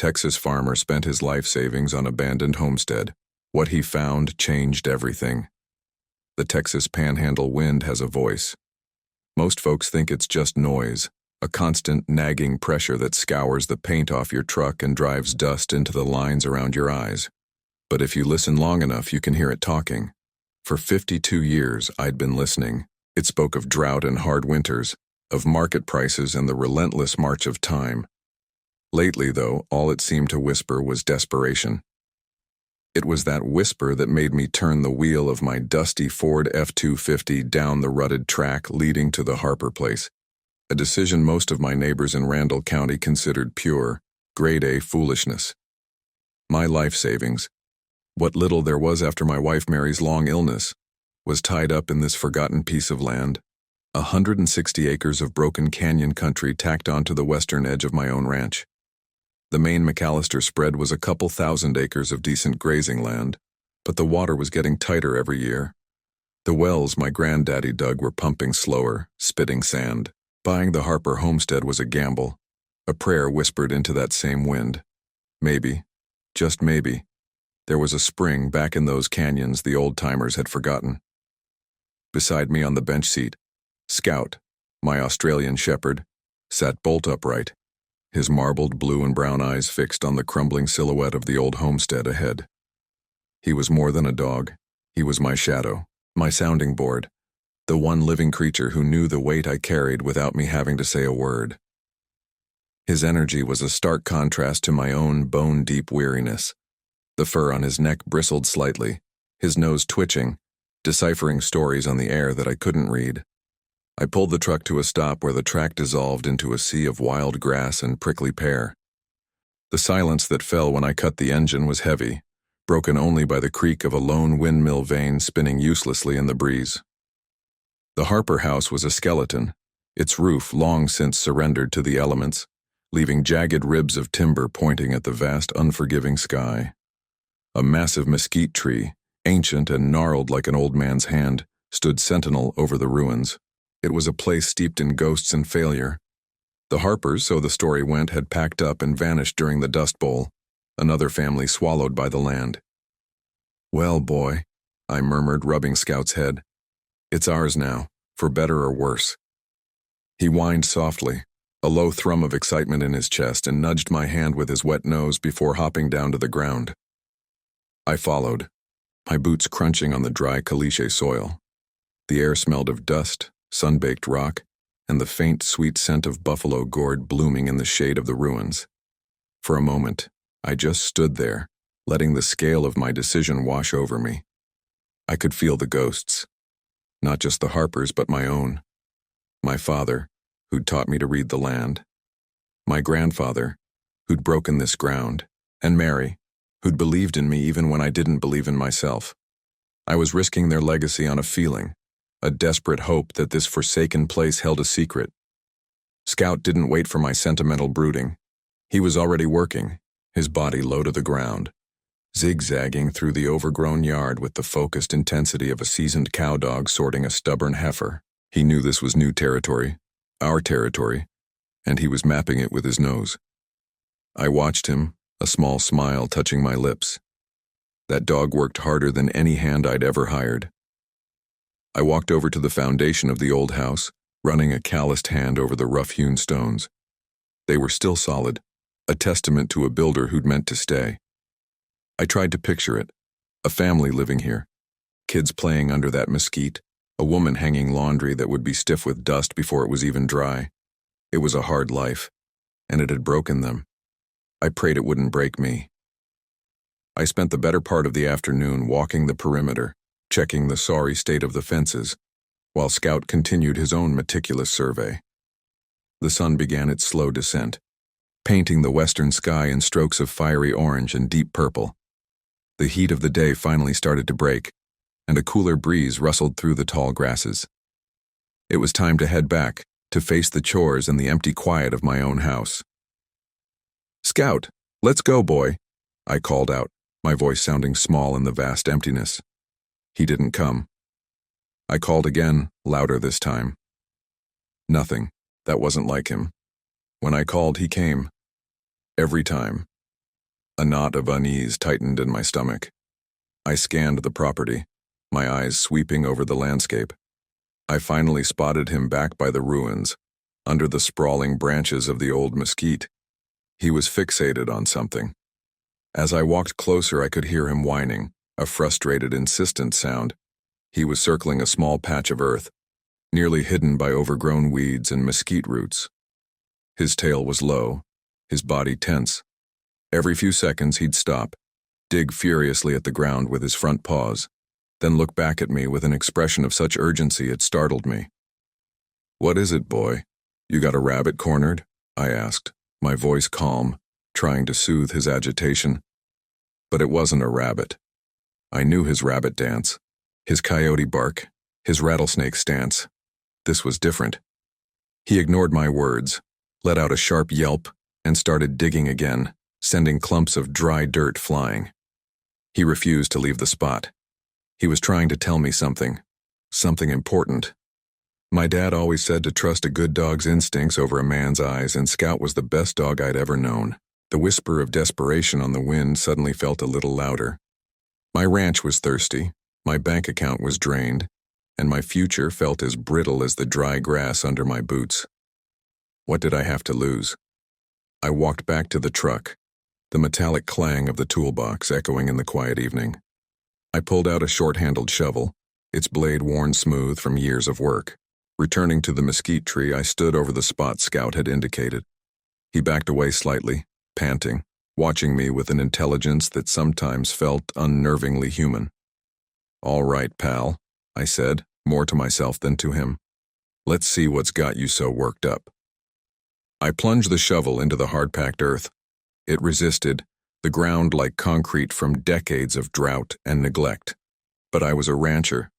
Texas farmer spent his life savings on abandoned homestead. What he found changed everything. The Texas Panhandle wind has a voice. Most folks think it's just noise, a constant nagging pressure that scours the paint off your truck and drives dust into the lines around your eyes. But if you listen long enough, you can hear it talking. For 52 years, I'd been listening. It spoke of drought and hard winters, of market prices and the relentless march of time. Lately, though, all it seemed to whisper was desperation. It was that whisper that made me turn the wheel of my dusty Ford F-250 down the rutted track leading to the Harper place, a decision most of my neighbors in Randall County considered pure, grade-A foolishness. My life savings, what little there was after my wife Mary's long illness, was tied up in this forgotten piece of land, 160 acres of broken canyon country tacked onto the western edge of my own ranch. The main McAllister spread was a couple thousand acres of decent grazing land, but the water was getting tighter every year. The wells my granddaddy dug were pumping slower, spitting sand. Buying the Harper homestead was a gamble. A prayer whispered into that same wind. Maybe, just maybe, there was a spring back in those canyons the old-timers had forgotten. Beside me on the bench seat, Scout, my Australian shepherd, sat bolt upright, his marbled blue and brown eyes fixed on the crumbling silhouette of the old homestead ahead. He was more than a dog. He was my shadow, my sounding board, the one living creature who knew the weight I carried without me having to say a word. His energy was a stark contrast to my own bone-deep weariness. The fur on his neck bristled slightly, his nose twitching, deciphering stories on the air that I couldn't read. I pulled the truck to a stop where the track dissolved into a sea of wild grass and prickly pear. The silence that fell when I cut the engine was heavy, broken only by the creak of a lone windmill vane spinning uselessly in the breeze. The Harper house was a skeleton, its roof long since surrendered to the elements, leaving jagged ribs of timber pointing at the vast, unforgiving sky. A massive mesquite tree, ancient and gnarled like an old man's hand, stood sentinel over the ruins. It was a place steeped in ghosts and failure. The Harpers, so the story went, had packed up and vanished during the Dust Bowl, another family swallowed by the land. "Well, boy," I murmured, rubbing Scout's head, "it's ours now, for better or worse." He whined softly, a low thrum of excitement in his chest, and nudged my hand with his wet nose before hopping down to the ground. I followed, my boots crunching on the dry caliche soil. The air smelled of dust, sun-baked rock, and the faint, sweet scent of buffalo gourd blooming in the shade of the ruins. For a moment, I just stood there, letting the scale of my decision wash over me. I could feel the ghosts, not just the Harpers, but my own. My father, who'd taught me to read the land. My grandfather, who'd broken this ground. And Mary, who'd believed in me even when I didn't believe in myself. I was risking their legacy on a feeling, a desperate hope that this forsaken place held a secret. Scout didn't wait for my sentimental brooding. He was already working, his body low to the ground, zigzagging through the overgrown yard with the focused intensity of a seasoned cowdog sorting a stubborn heifer. He knew this was new territory, our territory, and he was mapping it with his nose. I watched him, a small smile touching my lips. That dog worked harder than any hand I'd ever hired. I walked over to the foundation of the old house, running a calloused hand over the rough-hewn stones. They were still solid, a testament to a builder who'd meant to stay. I tried to picture it, a family living here, kids playing under that mesquite, a woman hanging laundry that would be stiff with dust before it was even dry. It was a hard life, and it had broken them. I prayed it wouldn't break me. I spent the better part of the afternoon walking the perimeter, checking the sorry state of the fences, while Scout continued his own meticulous survey. The sun began its slow descent, painting the western sky in strokes of fiery orange and deep purple. The heat of the day finally started to break, and a cooler breeze rustled through the tall grasses. It was time to head back, to face the chores and the empty quiet of my own house. "Scout, let's go, boy," I called out, my voice sounding small in the vast emptiness. He didn't come. I called again, louder this time. Nothing. That wasn't like him. When I called, he came. Every time. A knot of unease tightened in my stomach. I scanned the property, my eyes sweeping over the landscape. I finally spotted him back by the ruins, under the sprawling branches of the old mesquite. He was fixated on something. As I walked closer, I could hear him whining, a frustrated, insistent sound. He was circling a small patch of earth, nearly hidden by overgrown weeds and mesquite roots. His tail was low, his body tense. Every few seconds he'd stop, dig furiously at the ground with his front paws, then look back at me with an expression of such urgency it startled me. "What is it, boy? You got a rabbit cornered?" I asked, my voice calm, trying to soothe his agitation. But it wasn't a rabbit. I knew his rabbit dance, his coyote bark, his rattlesnake stance. This was different. He ignored my words, let out a sharp yelp, and started digging again, sending clumps of dry dirt flying. He refused to leave the spot. He was trying to tell me something important. My dad always said to trust a good dog's instincts over a man's eyes, and Scout was the best dog I'd ever known. The whisper of desperation on the wind suddenly felt a little louder. My ranch was thirsty, my bank account was drained, and my future felt as brittle as the dry grass under my boots. What did I have to lose? I walked back to the truck, the metallic clang of the toolbox echoing in the quiet evening. I pulled out a short-handled shovel, its blade worn smooth from years of work. Returning to the mesquite tree, I stood over the spot Scout had indicated. He backed away slightly, panting, watching me with an intelligence that sometimes felt unnervingly human. "All right, pal," I said, more to myself than to him. "Let's see what's got you so worked up." I plunged the shovel into the hard-packed earth. It resisted, the ground like concrete from decades of drought and neglect. But I was a rancher.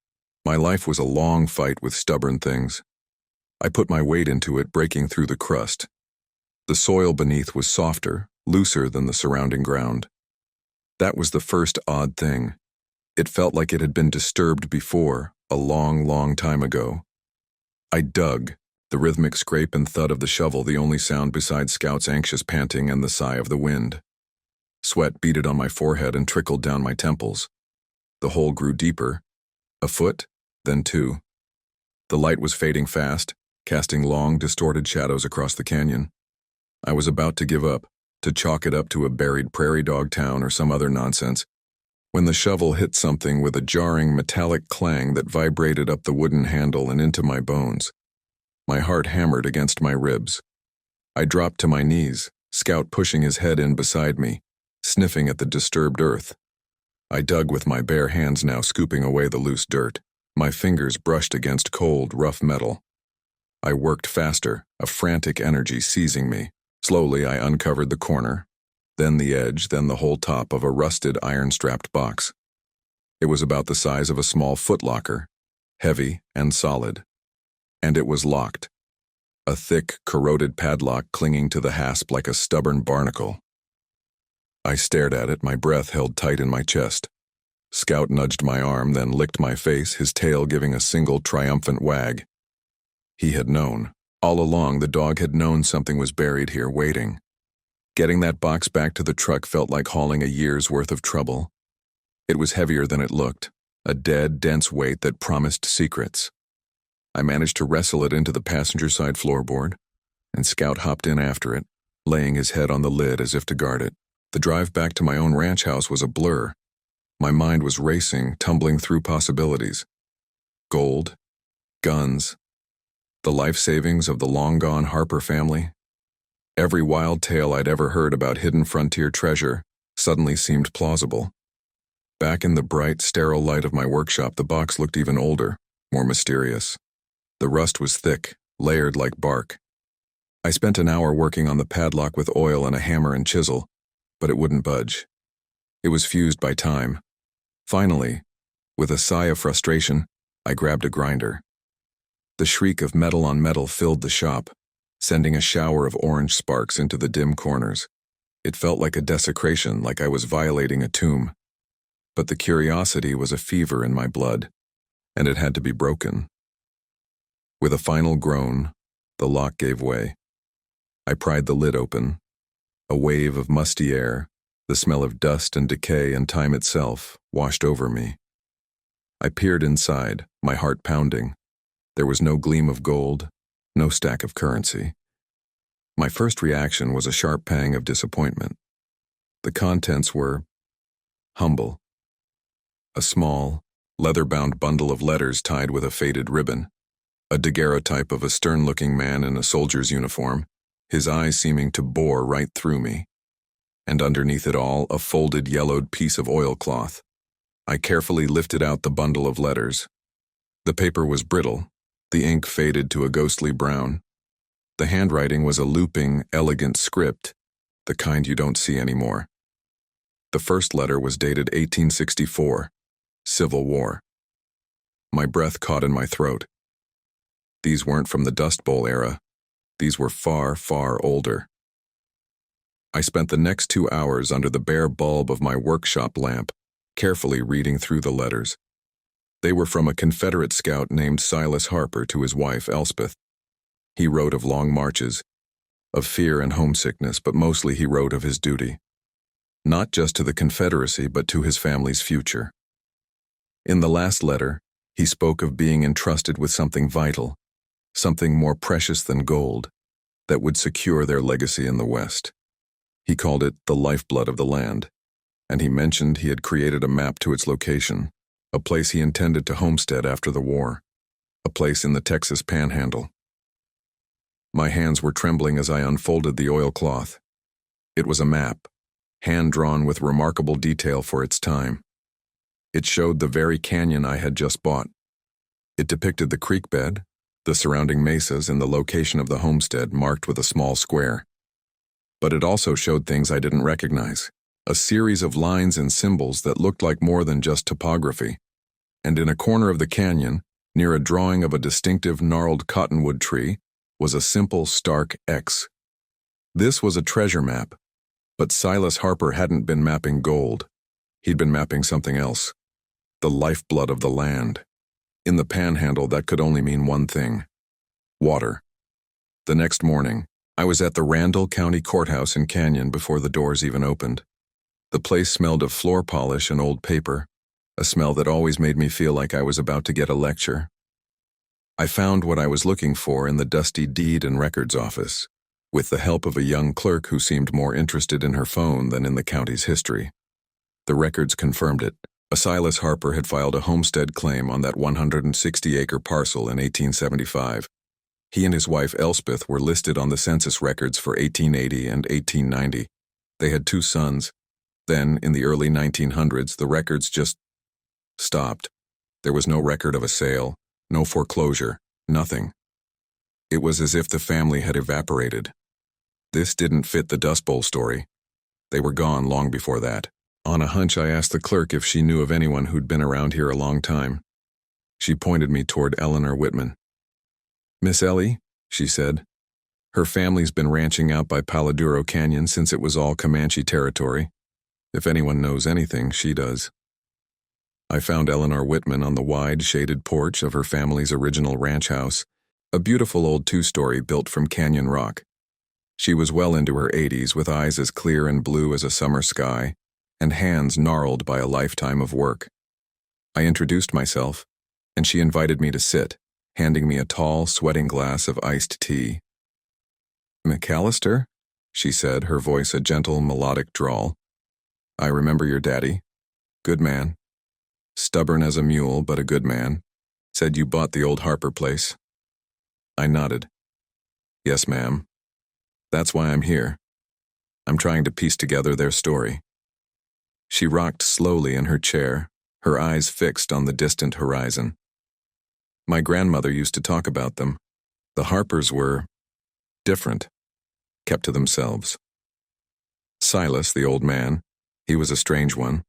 My life was a long fight with stubborn things. I put my weight into it, breaking through the crust. The soil beneath was softer, looser than the surrounding ground. That was the first odd thing. It felt like it had been disturbed before, a long, long time ago. I dug, the rhythmic scrape and thud of the shovel the only sound besides Scout's anxious panting and the sigh of the wind. Sweat beaded on my forehead and trickled down my temples. The hole grew deeper, a foot, then 2. The light was fading fast, casting long, distorted shadows across the canyon. I was about to give up, to chalk it up to a buried prairie dog town or some other nonsense, when the shovel hit something with a jarring metallic clang that vibrated up the wooden handle and into my bones. My heart hammered against my ribs. I dropped to my knees, Scout pushing his head in beside me, sniffing at the disturbed earth. I dug with my bare hands now, scooping away the loose dirt. My fingers brushed against cold, rough metal. I worked faster, a frantic energy seizing me. Slowly, I uncovered the corner, then the edge, then the whole top of a rusted iron-strapped box. It was about the size of a small footlocker, heavy and solid. And it was locked, a thick, corroded padlock clinging to the hasp like a stubborn barnacle. I stared at it, my breath held tight in my chest. Scout nudged my arm, then licked my face, his tail giving a single triumphant wag. He had known. All along, the dog had known something was buried here, waiting. Getting that box back to the truck felt like hauling a year's worth of trouble. It was heavier than it looked, a dead, dense weight that promised secrets. I managed to wrestle it into the passenger side floorboard, and Scout hopped in after it, laying his head on the lid as if to guard it. The drive back to my own ranch house was a blur. My mind was racing, tumbling through possibilities. Gold, guns, the life savings of the long-gone Harper family. Every wild tale I'd ever heard about hidden frontier treasure suddenly seemed plausible. Back in the bright, sterile light of my workshop, the box looked even older, more mysterious. The rust was thick, layered like bark. I spent an hour working on the padlock with oil and a hammer and chisel, but it wouldn't budge. It was fused by time. Finally, with a sigh of frustration, I grabbed a grinder. The shriek of metal on metal filled the shop, sending a shower of orange sparks into the dim corners. It felt like a desecration, like I was violating a tomb. But the curiosity was a fever in my blood, and it had to be broken. With a final groan, the lock gave way. I pried the lid open. A wave of musty air, The smell of dust and decay and time itself washed over me. I peered inside, my heart pounding. There was no gleam of gold, no stack of currency. My first reaction was a sharp pang of disappointment. The contents were humble. A small, leather-bound bundle of letters tied with a faded ribbon. A daguerreotype of a stern-looking man in a soldier's uniform, his eyes seeming to bore right through me. And underneath it all, a folded, yellowed piece of oilcloth. I carefully lifted out the bundle of letters. The paper was brittle, the ink faded to a ghostly brown. The handwriting was a looping, elegant script, the kind you don't see anymore. The first letter was dated 1864, Civil War. My breath caught in my throat. These weren't from the Dust Bowl era. These were far, far older. I spent the next 2 hours under the bare bulb of my workshop lamp, carefully reading through the letters. They were from a Confederate scout named Silas Harper to his wife, Elspeth. He wrote of long marches, of fear and homesickness, but mostly he wrote of his duty. Not just to the Confederacy, but to his family's future. In the last letter, he spoke of being entrusted with something vital, something more precious than gold, that would secure their legacy in the West. He called it the lifeblood of the land, and he mentioned he had created a map to its location, a place he intended to homestead after the war, a place in the Texas Panhandle. My hands were trembling as I unfolded the oilcloth. It was a map, hand-drawn with remarkable detail for its time. It showed the very canyon I had just bought. It depicted the creek bed, the surrounding mesas, and the location of the homestead marked with a small square. But it also showed things I didn't recognize, a series of lines and symbols that looked like more than just topography. And in a corner of the canyon, near a drawing of a distinctive gnarled cottonwood tree, was a simple, stark X. This was a treasure map, but Silas Harper hadn't been mapping gold. He'd been mapping something else, the lifeblood of the land. In the Panhandle, that could only mean one thing: water. The next morning, I was at the Randall County Courthouse in Canyon before the doors even opened. The place smelled of floor polish and old paper, a smell that always made me feel like I was about to get a lecture. I found what I was looking for in the dusty deed and records office, with the help of a young clerk who seemed more interested in her phone than in the county's history. The records confirmed it. Silas Harper had filed a homestead claim on that 160-acre parcel in 1875. He and his wife Elspeth were listed on the census records for 1880 and 1890. They had 2 sons. Then, in the early 1900s, the records just stopped. There was no record of a sale, no foreclosure, nothing. It was as if the family had evaporated. This didn't fit the Dust Bowl story. They were gone long before that. On a hunch, I asked the clerk if she knew of anyone who'd been around here a long time. She pointed me toward Eleanor Whitman. "Miss Ellie," she said. "Her family's been ranching out by Paladuro Canyon since it was all Comanche territory. If anyone knows anything, she does." I found Eleanor Whitman on the wide, shaded porch of her family's original ranch house, a beautiful old 2-story built from canyon rock. She was well into her 80s, with eyes as clear and blue as a summer sky, and hands gnarled by a lifetime of work. I introduced myself, and she invited me to sit, handing me a tall, sweating glass of iced tea. "McAllister?" she said, her voice a gentle, melodic drawl. "I remember your daddy. Good man. Stubborn as a mule, but a good man. Said you bought the old Harper place." I nodded. "Yes, ma'am. That's why I'm here. I'm trying to piece together their story." She rocked slowly in her chair, her eyes fixed on the distant horizon. "My grandmother used to talk about them. The Harpers were different, kept to themselves. Silas, the old man, he was a strange one,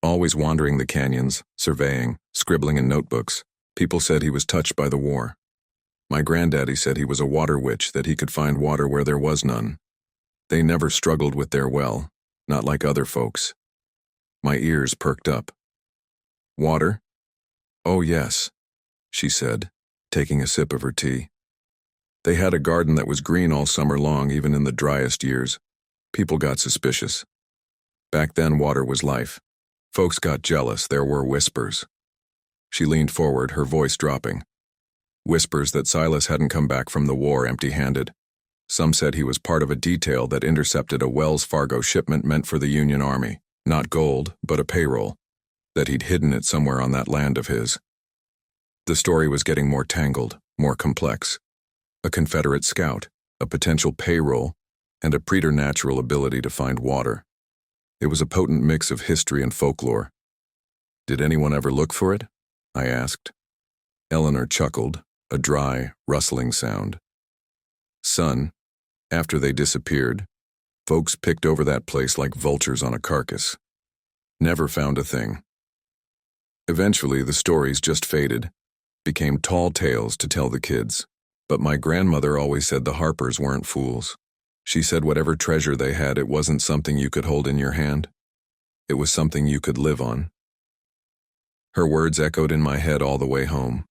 always wandering the canyons, surveying, scribbling in notebooks. People said he was touched by the war. My granddaddy said he was a water witch, that he could find water where there was none. They never struggled with their well, not like other folks." My ears perked up. "Water? Oh, yes," she said, taking a sip of her tea. "They had a garden that was green all summer long, even in the driest years. People got suspicious. Back then, water was life. Folks got jealous, there were whispers. She leaned forward, her voice dropping. Whispers that Silas hadn't come back from the war empty-handed. Some said he was part of a detail that intercepted a Wells Fargo shipment meant for the Union Army. Not gold, but a payroll. That he'd hidden it somewhere on that land of his. The story was getting more tangled, more complex. A Confederate scout, a potential payroll, and a preternatural ability to find water. It was a potent mix of history and folklore. Did anyone ever look for it? I asked. Eleanor chuckled, a dry, rustling sound. Son, after they disappeared, folks picked over that place like vultures on a carcass. Never found a thing. Eventually, the stories just faded, became tall tales to tell the kids. But my grandmother always said the Harpers weren't fools. She said whatever treasure they had, it wasn't something you could hold in your hand. It was something you could live on. Her words echoed in my head all the way home.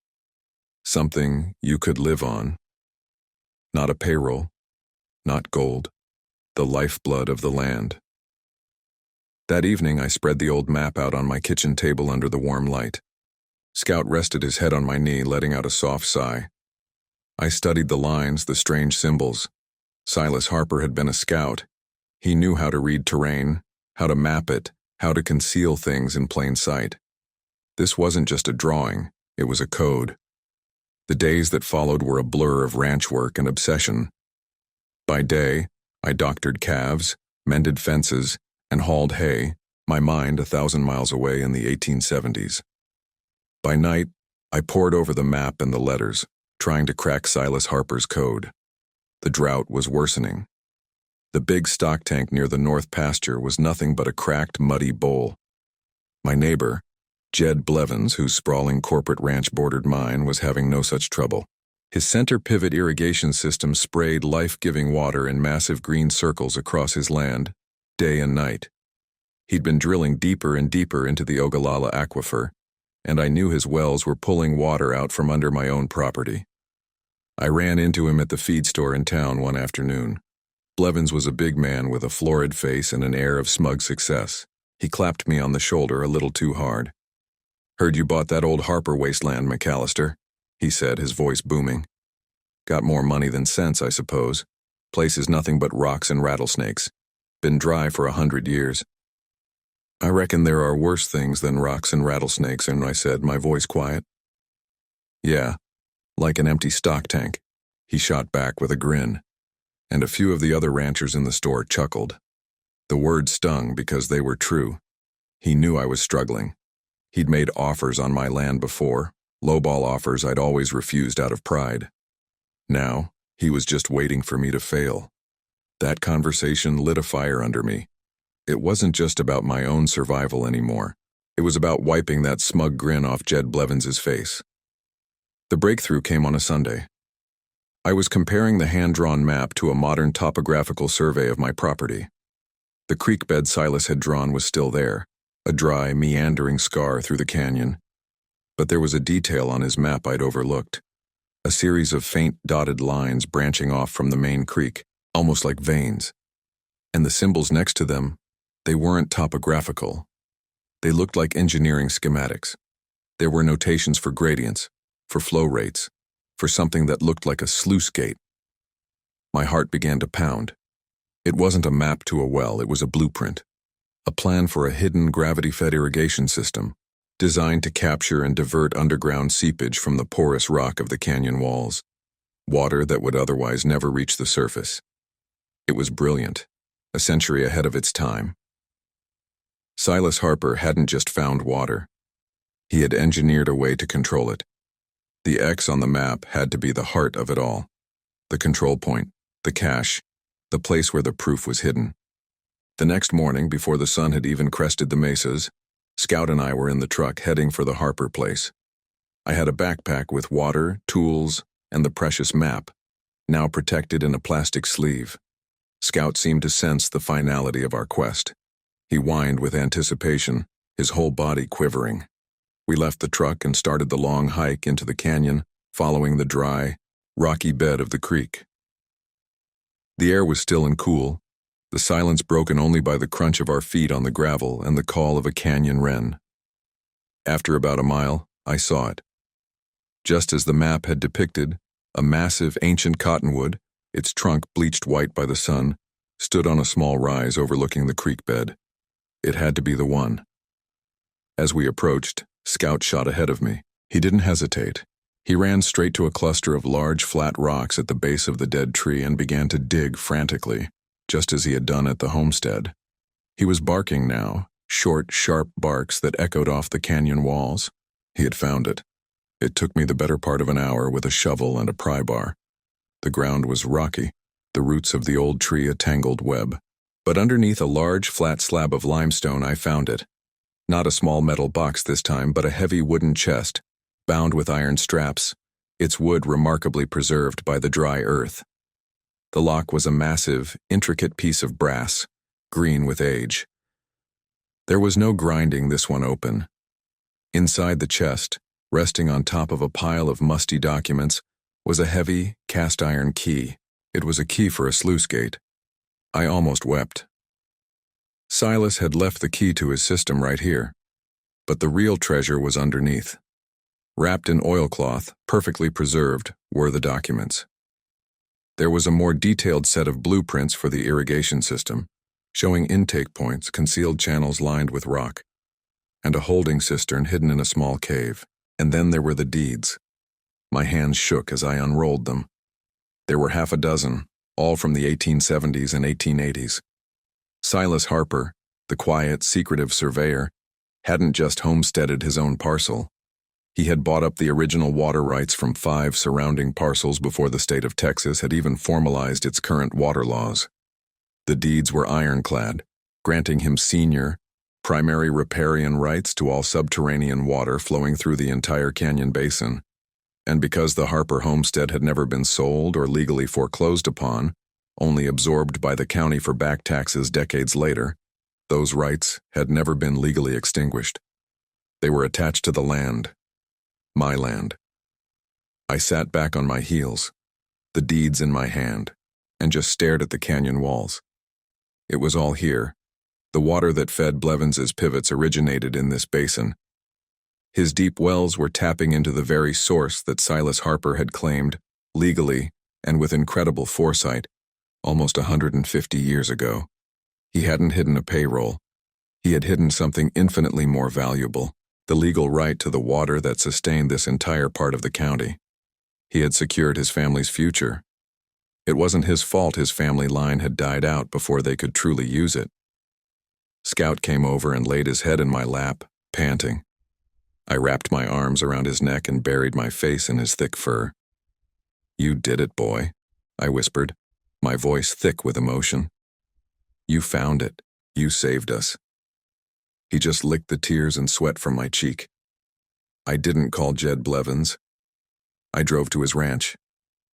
Something you could live on. Not a payroll, not gold, the lifeblood of the land. That evening, I spread the old map out on my kitchen table under the warm light. Scout rested his head on my knee, letting out a soft sigh. I studied the lines, the strange symbols. Silas Harper had been a scout. He knew how to read terrain, how to map it, how to conceal things in plain sight. This wasn't just a drawing, it was a code. The days that followed were a blur of ranch work and obsession. By day, I doctored calves, mended fences, and hauled hay, my mind 1,000 miles away in the 1870s. By night, I pored over the map and the letters, trying to crack Silas Harper's code. The drought was worsening. The big stock tank near the north pasture was nothing but a cracked, muddy bowl. My neighbor, Jed Blevins, whose sprawling corporate ranch bordered mine, was having no such trouble. His center pivot irrigation system sprayed life-giving water in massive green circles across his land, day and night. He'd been drilling deeper and deeper into the Ogallala aquifer, and I knew his wells were pulling water out from under my own property. I ran into him at the feed store in town one afternoon. Blevins was a big man with a florid face and an air of smug success. He clapped me on the shoulder a little too hard. "Heard you bought that old Harper wasteland, McAllister," he said, his voice booming. "Got more money than sense, I suppose. Place is nothing but rocks and rattlesnakes. Been dry for 100 years. "I reckon there are worse things than rocks and rattlesnakes," and I said, my voice quiet. "Yeah, like an empty stock tank," he shot back with a grin, and a few of the other ranchers in the store chuckled. The words stung because they were true. He knew I was struggling. He'd made offers on my land before, lowball offers I'd always refused out of pride. Now, he was just waiting for me to fail. That conversation lit a fire under me. It wasn't just about my own survival anymore. It was about wiping that smug grin off Jed Blevins's face. The breakthrough came on a Sunday. I was comparing the hand-drawn map to a modern topographical survey of my property. The creek bed Silas had drawn was still there, a dry, meandering scar through the canyon. But there was a detail on his map I'd overlooked. A series of faint dotted lines branching off from the main creek, almost like veins. And the symbols next to them, they weren't topographical. They looked like engineering schematics. There were notations for gradients, for flow rates, for something that looked like a sluice gate. My heart began to pound. It wasn't a map to a well, it was a blueprint. A plan for a hidden gravity-fed irrigation system, designed to capture and divert underground seepage from the porous rock of the canyon walls. Water that would otherwise never reach the surface. It was brilliant, a century ahead of its time. Silas Harper hadn't just found water. He had engineered a way to control it. The X on the map had to be the heart of it all. The control point, the cache, the place where the proof was hidden. The next morning, before the sun had even crested the mesas, Scout and I were in the truck heading for the Harper place. I had a backpack with water, tools, and the precious map, now protected in a plastic sleeve. Scout seemed to sense the finality of our quest. He whined with anticipation, his whole body quivering. We left the truck and started the long hike into the canyon, following the dry, rocky bed of the creek. The air was still and cool, the silence broken only by the crunch of our feet on the gravel and the call of a canyon wren. After about a mile, I saw it. Just as the map had depicted, a massive ancient cottonwood, its trunk bleached white by the sun, stood on a small rise overlooking the creek bed. It had to be the one. As we approached, Scout shot ahead of me. He didn't hesitate. He ran straight to a cluster of large, flat rocks at the base of the dead tree and began to dig frantically, just as he had done at the homestead. He was barking now, short, sharp barks that echoed off the canyon walls. He had found it. It took me the better part of an hour with a shovel and a pry bar. The ground was rocky, the roots of the old tree a tangled web. But underneath a large, flat slab of limestone I found it. Not a small metal box this time, but a heavy wooden chest, bound with iron straps, its wood remarkably preserved by the dry earth. The lock was a massive, intricate piece of brass, green with age. There was no grinding this one open. Inside the chest, resting on top of a pile of musty documents, was a heavy, cast-iron key. It was a key for a sluice gate. I almost wept. Silas had left the key to his system right here, but the real treasure was underneath. Wrapped in oilcloth, perfectly preserved, were the documents. There was a more detailed set of blueprints for the irrigation system, showing intake points, concealed channels lined with rock, and a holding cistern hidden in a small cave. And then there were the deeds. My hands shook as I unrolled them. There were half a dozen, all from the 1870s and 1880s. Silas Harper, the quiet, secretive surveyor, hadn't just homesteaded his own parcel. He had bought up the original water rights from 5 surrounding parcels before the state of Texas had even formalized its current water laws. The deeds were ironclad, granting him senior, primary riparian rights to all subterranean water flowing through the entire canyon basin. And because the Harper homestead had never been sold or legally foreclosed upon, only absorbed by the county for back taxes decades later, those rights had never been legally extinguished. They were attached to the land. My land. I sat back on my heels, the deeds in my hand, and just stared at the canyon walls. It was all here. The water that fed Blevins's pivots originated in this basin. His deep wells were tapping into the very source that Silas Harper had claimed, legally and with incredible foresight, almost 150 years ago. He hadn't hidden a payroll. He had hidden something infinitely more valuable, the legal right to the water that sustained this entire part of the county. He had secured his family's future. It wasn't his fault his family line had died out before they could truly use it. Scout came over and laid his head in my lap, panting. I wrapped my arms around his neck and buried my face in his thick fur. "You did it, boy," I whispered, my voice thick with emotion. "You found it. You saved us." He just licked the tears and sweat from my cheek. I didn't call Jed Blevins. I drove to his ranch.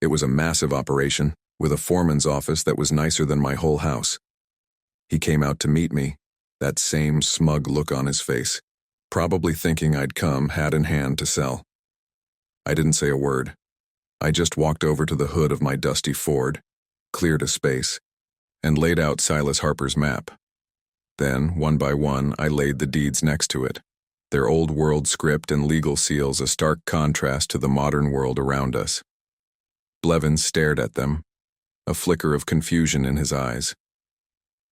It was a massive operation, with a foreman's office that was nicer than my whole house. He came out to meet me, that same smug look on his face, probably thinking I'd come hat in hand to sell. I didn't say a word. I just walked over to the hood of my dusty Ford, cleared a space, and laid out Silas Harper's map. Then, one by one, I laid the deeds next to it, their old world script and legal seals a stark contrast to the modern world around us. Blevins stared at them, a flicker of confusion in his eyes.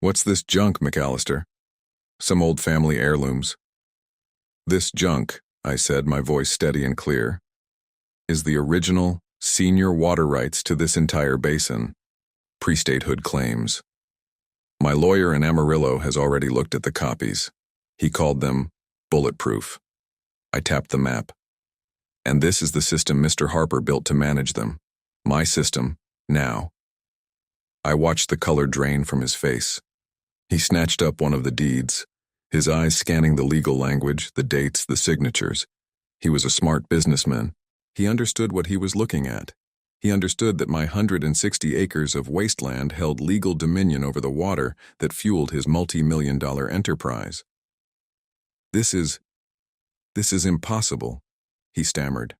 "What's this junk, McAllister?" "Some old family heirlooms." "This junk," I said, my voice steady and clear, "is the original, senior water rights to this entire basin. Pre-statehood claims. My lawyer in Amarillo has already looked at the copies. He called them bulletproof." I tapped the map. "And this is the system Mr. Harper built to manage them. My system, now." I watched the color drain from his face. He snatched up one of the deeds, his eyes scanning the legal language, the dates, the signatures. He was a smart businessman. He understood what he was looking at. He understood that my 160 acres of wasteland held legal dominion over the water that fueled his multi-million-dollar enterprise. This is impossible," he stammered.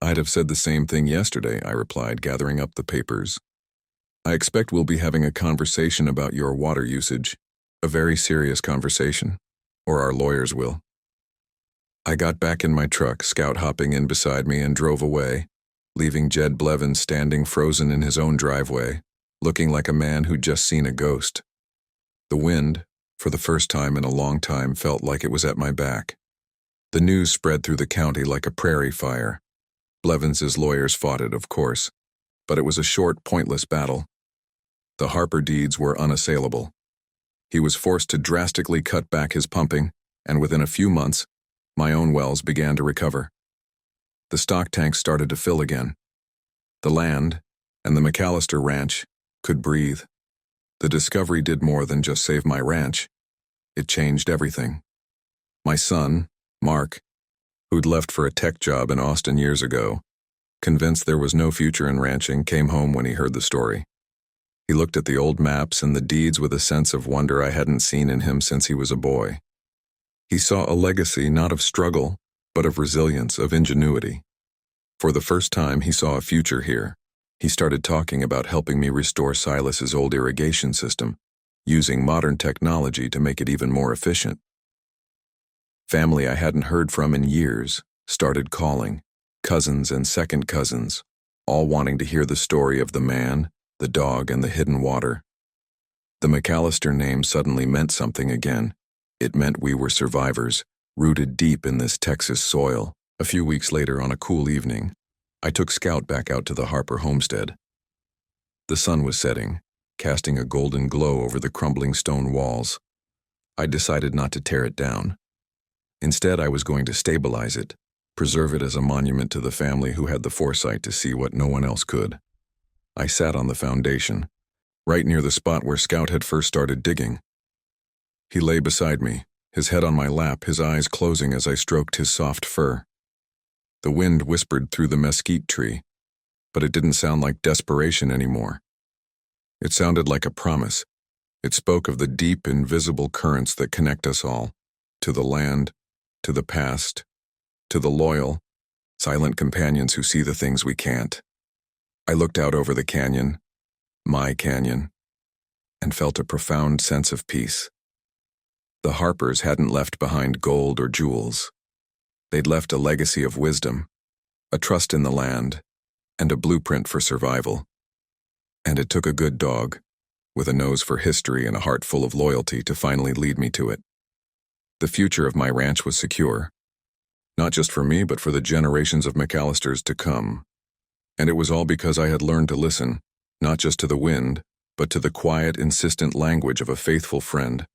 "I'd have said the same thing yesterday," I replied, gathering up the papers. I expect we'll be having a conversation about your water usage, a very serious conversation, or our lawyers will. I got back in my truck, Scout hopping in beside me, and drove away, leaving Jed Blevins standing frozen in his own driveway, looking like a man who'd just seen a ghost. The wind, for the first time in a long time, felt like it was at my back. The news spread through the county like a prairie fire. Blevins's lawyers fought it, of course, but it was a short, pointless battle. The Harper deeds were unassailable. He was forced to drastically cut back his pumping, and within a few months, my own wells began to recover. The stock tanks started to fill again. The land, and the McAllister ranch, could breathe. The discovery did more than just save my ranch. It changed everything. My son, Mark, who'd left for a tech job in Austin years ago, convinced there was no future in ranching, came home when he heard the story. He looked at the old maps and the deeds with a sense of wonder I hadn't seen in him since he was a boy. He saw a legacy not of struggle, but of resilience, of ingenuity. For the first time, he saw a future here. He started talking about helping me restore Silas's old irrigation system, using modern technology to make it even more efficient. Family I hadn't heard from in years started calling, cousins and second cousins, all wanting to hear the story of the man, the dog, and the hidden water. The McAllister name suddenly meant something again. It meant we were survivors, rooted deep in this Texas soil. A few weeks later, on a cool evening, I took Scout back out to the Harper homestead. The sun was setting, casting a golden glow over the crumbling stone walls. I decided not to tear it down. Instead, I was going to stabilize it, preserve it as a monument to the family who had the foresight to see what no one else could. I sat on the foundation, right near the spot where Scout had first started digging. He lay beside me, his head on my lap, his eyes closing as I stroked his soft fur. The wind whispered through the mesquite tree, but it didn't sound like desperation anymore. It sounded like a promise. It spoke of the deep, invisible currents that connect us all, to the land, to the past, to the loyal, silent companions who see the things we can't. I looked out over the canyon, my canyon, and felt a profound sense of peace. The Harpers hadn't left behind gold or jewels. They'd left a legacy of wisdom, a trust in the land, and a blueprint for survival. And it took a good dog, with a nose for history and a heart full of loyalty, to finally lead me to it. The future of my ranch was secure, not just for me, but for the generations of McAllisters to come. And it was all because I had learned to listen, not just to the wind, but to the quiet, insistent language of a faithful friend.